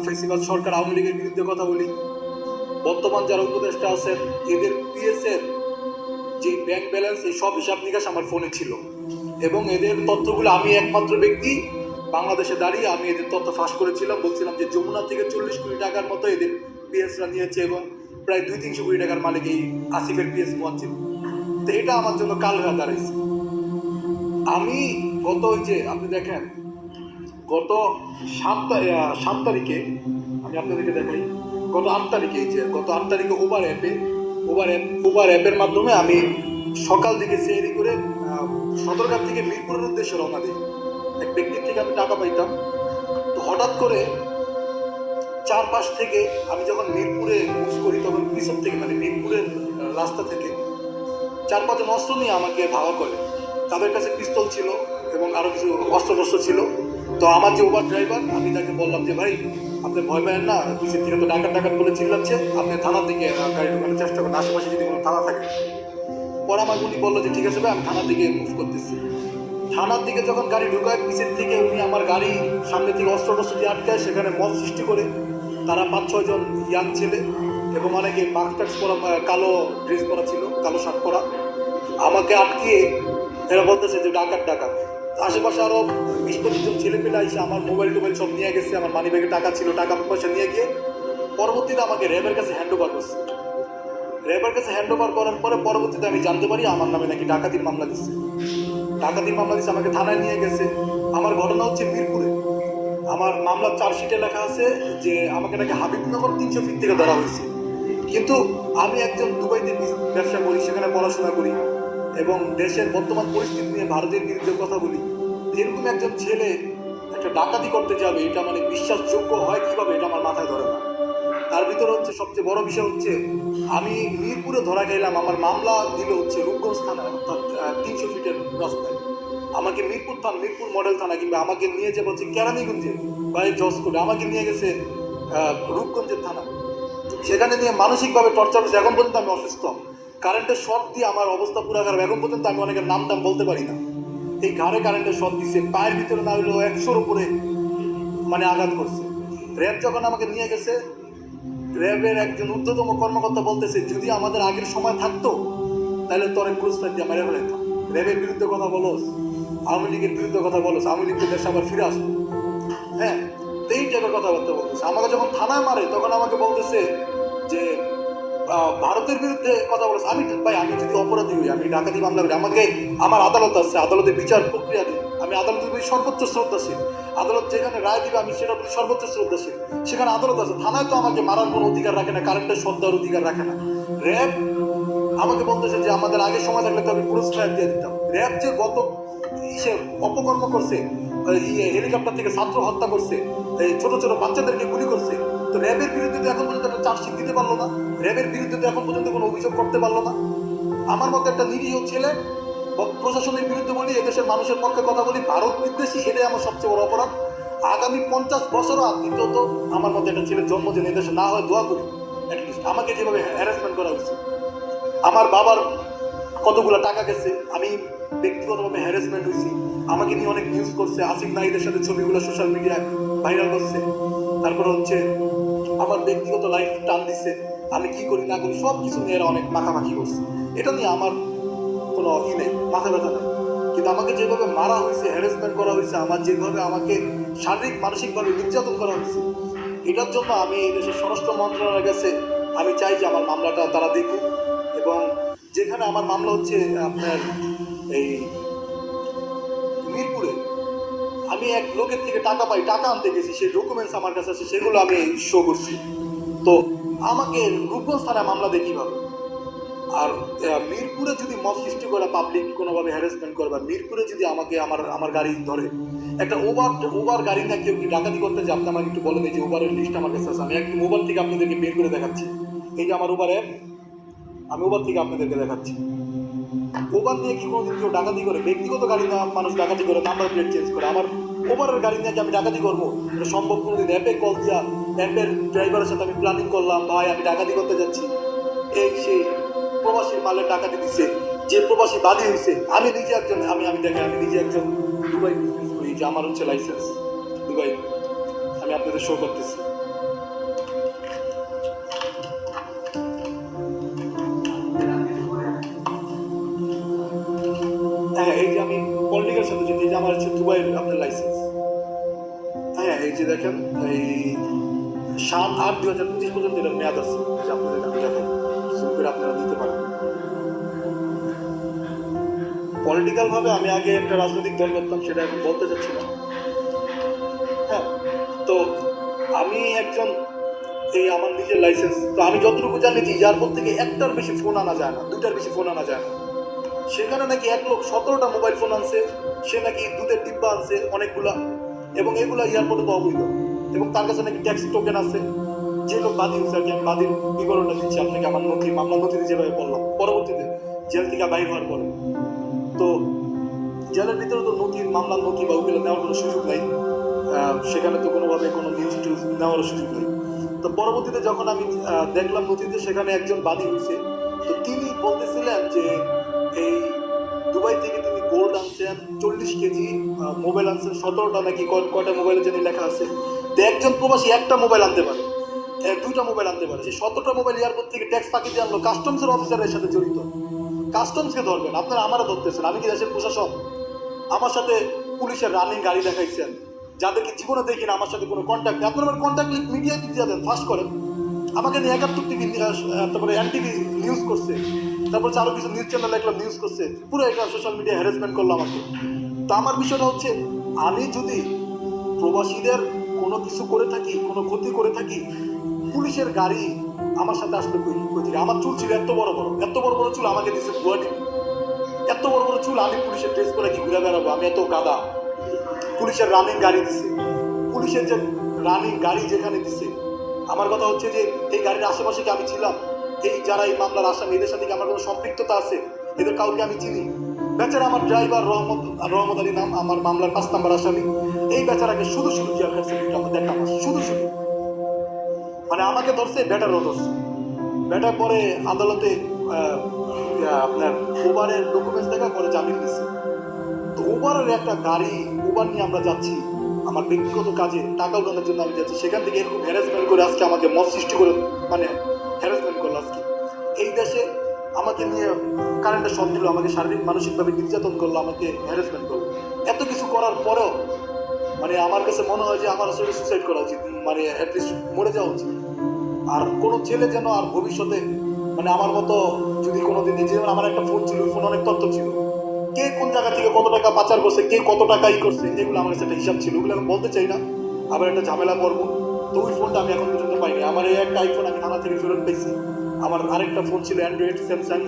ফেসিবাদ সরকার আওয়ামী লীগের বিরুদ্ধে কথা বলি। বর্তমান যারা উপদেষ্টা আছেন এদের পিএস এর যে ব্যাংক ব্যালেন্স এই সব হিসাব নিকাশ আমার ফোনে ছিল, এবং এদের তথ্যগুলো আমি একমাত্র ব্যক্তি বাংলাদেশে দাঁড়িয়ে আমি এদের তথ্য ফাঁস করেছিলাম। বলছিলাম যে যমুনা থেকে 40 কোটি টাকার মতো এদের পিএসরা নিয়েছে, এবং প্রায় 200-300 কোটি টাকার মালিক এই আসিফের পিএস মোয়াজ্জিম। তো এটা আমার জন্য কাল হয়ে দাঁড়াইছে। আমি গত ওই যে আপনি দেখেন গত 7 তারিখে আমি আপনাদেরকে দেখাই, গত 8 তারিখে উবার অ্যাপের মাধ্যমে আমি সকাল থেকে সেহরি করে সদরঘাট থেকে মিরপুরের উদ্দেশ্যে রওনা দিই। এক ব্যক্তির থেকে আমি টাকা পাইতাম। তো হঠাৎ করে চারপাশ থেকে আমি যখন মিরপুরে মুভ করি তখন পিছন থেকে মানে মিরপুরের রাস্তা থেকে 4-5 জন অস্ত্র নিয়ে আমাকে ধাওয়া করে। তাদের কাছে পিস্তল ছিল এবং আরও কিছু অস্ত্র ছিল। তো আমার যে উবার ড্রাইভার, আমি তাকে বললাম যে ভাই আপনি ভয় পাবেন না, পিছের থেকে তো ডাকাত বলে চিল্লাচ্ছে, আপনি থানার দিকে গাড়ি ঢোকানোর চেষ্টা করেন, আশেপাশে যদি কোনো থানা থাকে। পরে আমার উনি বললো যে ঠিক আছে ভাই, আমি থানার দিকে মুভ করতেছি। থানার দিকে যখন গাড়ি ঢুকায়, পিছের থেকে উনি আমার গাড়ি সামনে থেকে অস্ত্র দিয়ে আটকায়, সেখানে মত সৃষ্টি করে তারা 5-6 জন ইয়াং ছেলে এবং অনেকে মাস্ক পরা, কালো ড্রেস পরা ছিল, কালো শার্ট পরা, আমাকে আটকিয়ে এরা বলতেছে যে ডাকাত। আশেপাশে আরও 20-25 জন ছেলে পেলে এসে আমার মোবাইল টোবাইল সব নিয়ে গেছে, আমার মানি ব্যাগে টাকা ছিল, টাকা পয়সা নিয়ে গিয়ে পরবর্তীতে আমাকে র্যাবের কাছে হ্যান্ড ওভার করছে। র্যাবের কাছে হ্যান্ড ওভার করার পরে পরবর্তীতে আমি জানতে পারি আমার নামে নাকি ডাকাতির মামলা দিচ্ছে। আমাকে থানায় নিয়ে গেছে। আমার ঘটনা হচ্ছে মিরপুরে। আমার মামলার চার্জশিটে লেখা আছে যে আমাকে নাকি হাবিবনগর 300 ফিট থেকে ধরা হয়েছে। কিন্তু আমি একজন দুবাইতে ব্যবসা করি, সেখানে পড়াশোনা করি এবং দেশের বর্তমান পরিস্থিতি নিয়ে ভারতের বিরুদ্ধে কথা বলি। এরকম একজন ছেলে একটা ডাকাতি করতে যাবে, এটা মানে বিশ্বাসযোগ্য হয় কীভাবে, এটা আমার মাথায় ধরে না। তার ভিতরে হচ্ছে সবচেয়ে বড় বিষয় হচ্ছে আমি মিরপুরে ধরা গেলাম, আমার মামলা দিল হচ্ছে রূপগঞ্জ থানা, অর্থাৎ 300 ফিটের রাস্তায়। আমাকে মিরপুর মডেল থানা কিংবা আমাকে নিয়ে যাবো হচ্ছে কেরানীগঞ্জে বা জজকোটে, আমাকে নিয়ে গেছে রূপগঞ্জের থানা। সেখানে নিয়ে মানসিকভাবে টর্চার হচ্ছে। এখন পর্যন্ত আমি অসুস্থ, কারেন্টের শর্ট দিয়ে আমার অবস্থা পুরো খারাপ। এখন পর্যন্ত আমি অনেকের নাম বলতে পারি না। এই ঘাড়ে কারেন্টের শর্ট দিচ্ছে, পায়ের ভিতরে না হইলেও 100-র উপরে মানে আঘাত করছে। র্যাব যখন আমাকে নিয়ে গেছে, র্যাবের একজন ঊর্ধ্বতম কর্মকর্তা বলতেছে যদি আমাদের আগের সময় থাকতো তাহলে তোরে পুরস্কার দিয়ে মেরে ফেলাইতাম। র্যাবের বিরুদ্ধে কথা বলোস, আওয়ামী লীগের বিরুদ্ধে কথা বলোস, আওয়ামী লীগ দেশে আবার ফিরে আসবো। হ্যাঁ, এই টাইপের কথাবার্তা বলতেছে। আমাকে যখন থানায় মারে তখন আমাকে বলতেছে যে ভারতের বিরুদ্ধে কথা বলেছে। আমি যদি অপরাধী হই, আমি ডাকাতি মামলা করি, আমাকে আমার আদালত আছে, আদালতে বিচার প্রক্রিয়া দিই, আমি আদালতের প্রতি সর্বোচ্চ শ্রদ্ধাশীল। আদালত যেখানে রায় দিবে আমি সেটার প্রতি সর্বোচ্চ শ্রদ্ধাশীল। সেখানে আদালত আছে। থানায় তো আমাকে মারার কোনো অধিকার রাখে না, কারেন্টের শ্রদ্ধার অধিকার রাখে না। র্যাব আমাকে বলতেছে যে আমাদের আগে সময় থাকলে তো আমি পুরস্কার দিয়ে দিতাম। র্যাব যে গত অপকর্ম করছে, হেলিকপ্টার থেকে ছাত্র হত্যা করছে, ছোট ছোট বাচ্চাদেরকে গুলি করছে, তো র্যাবের বিরুদ্ধে তো এখন পর্যন্ত একটা চার্জশিট দিতে পারলো না, র্যাবের বিরুদ্ধে তো এখন পর্যন্ত কোনো অভিযোগ করতে পারলো না। আমার মতো একটা নিরীহ ছেলে প্রশাসনের বিরুদ্ধে বলি, এদেশের মানুষের পক্ষে কথা বলি, ভারত বিদ্বেষী, এটাই আমার সবচেয়ে বড় অপরাধ। আগামী 50 বছরও দ্বিতীয়ত আমার মতো একটা ছেলের জন্ম যেন এদেশে না হয় দোয়া করি। অ্যাটলিস্ট আমাকে যেভাবে হ্যারাসমেন্ট করা হয়েছে, আমার বাবার কতগুলো টাকা গেছে, আমি ব্যক্তিগতভাবে হ্যারাসমেন্ট হয়েছি, আমাকে নিয়ে অনেক নিউজ করছে, আসিফ নাহিদের সাথে ছবিগুলো সোশ্যাল মিডিয়ায় ভাইরাল করছে। তারপর হচ্ছে আমার ব্যক্তিগত লাইফ টান দিচ্ছে, আমি কি করি না করি সব কিছু নিয়ে এরা অনেক মাখামাখি করছে। এটা নিয়ে আমার কোনো নেই, মাথা ব্যথা নেই। কিন্তু আমাকে যেভাবে মারা হয়েছে, হ্যারাসমেন্ট করা হয়েছে, আমার যেভাবে আমাকে শারীরিক মানসিকভাবে নির্যাতন করা হয়েছে, এটার জন্য আমি এই দেশের স্বরাষ্ট্র মন্ত্রণালয়ের কাছে আমি চাই যে আমার মামলাটা তারা দেখুক। এবং যেখানে আমার মামলা হচ্ছে আপনার এই মিরপুরে, আমি এক লোকের থেকে টাকা আনতে গেছি, সেই ডকুমেন্টস আমার কাছে আছে, সেগুলো আমি শো করছি। তো আমাকে রূপগঞ্জ থানায় মামলা দিয়ে কীভাবে? আর মিরপুরে যদি মত সৃষ্টি করে পাবলিক কোনোভাবে হ্যারাসমেন্ট করে, বা মিরপুরে যদি আমাকে আমার গাড়ি ধরে, একটা ওবার গাড়ি না কেউ কি ডাকাতি করতে যে আপনি আমাকে একটু বলেন, এই যে ওবারের লিস্ট আমার কাছে আছে, আমি একদম ওবার থেকে আপনাদেরকে বের করে দেখাচ্ছি। এই যে আমার ওবার অ্যাপ, আমি ওবার থেকে আপনাদেরকে দেখাচ্ছি। ওবার নিয়ে কি কোনোদিন কেউ ডাকাতি করে? ব্যক্তিগত গাড়ি না মানুষ ডাকাতি করে, নাম্বার প্লেট চেঞ্জ করে। আমার ওভারের গাড়ি নিয়ে কি আমি ডাকাতি করবো? এটা সম্ভব কোনোদিন? অ্যাপে কল দিয়া অ্যাপের ড্রাইভারের সাথে আমি প্ল্যানিং করলাম, ভাই আমি ডাকাতি করতে যাচ্ছি, এই সেই প্রবাসীর মালে ডাকাতি দিচ্ছে, যে প্রবাসী বাদী হয়েছে। আমি নিজে একজন আমি দেখেন আমি নিজে একজন দুবাই বিজনেস করি, যে আমার হচ্ছে লাইসেন্স দুবাই, আমি আমি আপনাদের শো করতেছি। হ্যাঁ, এই যে আমি পলিটিক্যাল সাথে যদি এই যে আমার হচ্ছে দুবাইয়ের আপনার লাইসেন্স। হ্যাঁ, এই যে দেখেন এই 7/8/2025 পর্যন্ত এটার মেয়াদ আছে, যে আপনাদের আমি দেখেন জুম করে আপনারা দিতে পারেন। পলিটিক্যাল ভাবে আমি আগে একটা রাজনৈতিক দল করতাম, সেটা এখন বলতে চাচ্ছি না। হ্যাঁ, তো আমি একজন এই আমার নিজের লাইসেন্স, তো আমি যতটুকু জানি যে এয়ারপোর্ট থেকে একটার বেশি ফোন আনা যায় না, দুইটার বেশি ফোন আনা যায় না। সেখানে নাকি 1,17,টা মোবাইল ফোন আনছে, সে নাকি দুধের ডিব্বা আনছে অনেকগুলা, এবং এগুলা এয়ারপোর্টে তো অবৈধ, এবং তার কাছে নাকি ট্যাক্স টোকেন আছে। যে লোক বাদী হয়েছে আর কি, আমি বাদীর বিবরণটা দিচ্ছি আপনাকে, আমার নথি মামলা নথিতে যেভাবে বললাম, পরবর্তীতে জেল থেকে বাইর হওয়ার পরে। তো জেলের ভিতরে তো নথি, মামলার নথি বা ওগুলো নেওয়ার কোনো সুযোগ নাই, সেখানে তো কোনোভাবে কোনো নিউজ টিউজ নেওয়ারও সুযোগ নেই। তো পরবর্তীতে যখন আমি দেখলাম নথিতে সেখানে একজন বাদী হয়েছে, তো তিনি বলতেছিলেন যে এই দুবাই থেকে তিনি গোল্ড আনছেন 40 কেজি, মোবাইল আনছেন 17টা নাকি, কয়টা মোবাইলে যেন লেখা আছে। তো একজন প্রবাসী একটা মোবাইল আনতে পারে, দুইটা মোবাইল আনতে পারে, সেই 17টা মোবাইল এয়ারপোর্ট থেকে ট্যাক্স ফাঁকি দিয়ে আনলো, কাস্টমসের অফিসারের সাথে জড়িত। কাস্টমসকে ধরবেন আপনারা, আমারও ধরতেছেন, আমি কি দেশের প্রশাসন? আমার সাথে পুলিশের রানিং গাড়ি দেখাইছেন, যাদেরকে জীবনে দেখি না, আমার সাথে কোনো কন্ট্যাক্ট নেই। আপনারা আমার কন্ট্যাক্ট লিস্ট মিডিয়ায় দিয়ে দেন, ফার্স্ট করেন। আমাকে নিয়ে 71 টিভি, তারপরে এনটিভি নিউজ করছে, তারপর আরও কিছু নিউজ চ্যানেল দেখলাম নিউজ করছে, পুরো এটা সোশ্যাল মিডিয়া হ্যারাসমেন্ট করলো আমাকে। তো আমার বিষয়টা হচ্ছে, আমি যদি প্রবাসীদের কোনো কিছু করে থাকি, কোনো ক্ষতি করে থাকি, পুলিশের গাড়ি আমার সাথে আসলে কই থেকে? আমার চুল ছিল এত বড় বড়, এত বড় বড় চুল আমাকে দিচ্ছে গুয়াহাটি, এত বড় বড় চুল, আমি পুলিশের ড্রেস করে কি ঘুরে বেড়াবো? আমি এত গাদা। পুলিশের রানিং গাড়ি দিছে, পুলিশের যে রানিং গাড়ি যেখানে দিছে, আমার কথা হচ্ছে যে এই গাড়ির আশেপাশে কি আমি ছিলাম? এই যারা এই মামলার আসামি, এদের সাথে কি আমার কোনো সম্পৃক্ততা আছে? এদের কাউকে আমি চিনি? বেচারা আমার ড্রাইভার রহমত আলী নাম, আমার মামলার 5 নম্বর আসামি, এই বেচারাকে শুধু শুধু জেল খাটছে দেখা মাস, শুধু শুধু। মানে আমাকে ধরছে, ব্যাটারও ধরছে। ব্যাটার পরে আদালতে আপনার উবারের ডকুমেন্টস দেখা পরে জামিন দিচ্ছে। তো উবারের একটা গাড়ি, উবার নিয়ে আমরা যাচ্ছি আমার ব্যক্তিগত কাজে, টাকা উঠানোর জন্য আমি যাচ্ছি, সেখান থেকে এরকম হ্যারাসমেন্ট করে আজকে আমাকে মত সৃষ্টি করে, মানে হ্যারাসমেন্ট করলো আজকে। এই দেশে আমাকে নিয়ে কারেন্টের শট দিল, আমাকে শারীরিক মানসিকভাবে নির্যাতন করলো, আমাকে হ্যারাসমেন্ট করলো। এত কিছু করার পরেও মানে আমার কাছে মনে হয় যে আমার আসলে সুসাইড করা উচিত, মানে অ্যাটলিস্ট মরে যাওয়া উচিত। আর কোনো ছেলে যেন আর ভবিষ্যতে মানে আমার মতো যদি কোনোদিন, যেমন আমার একটা ফোন ছিল, ওই ফোন অনেক তথ্য ছিল, কে কোন জায়গা থেকে কত টাকা পাচার করছে, কে কত টাকা করছে, এগুলো আমার কাছে একটা হিসাব ছিল, ওগুলো আমি বলতে চাই না, আবার একটা ঝামেলা করবো। তো ওই ফোনটা আমি এখন পর্যন্ত পাইনি। আমার এই একটা আইফোন আমি থানা থেকে ফেরত পেয়েছি, আমার আরেকটা ফোন ছিল অ্যান্ড্রয়েড স্যামসাং,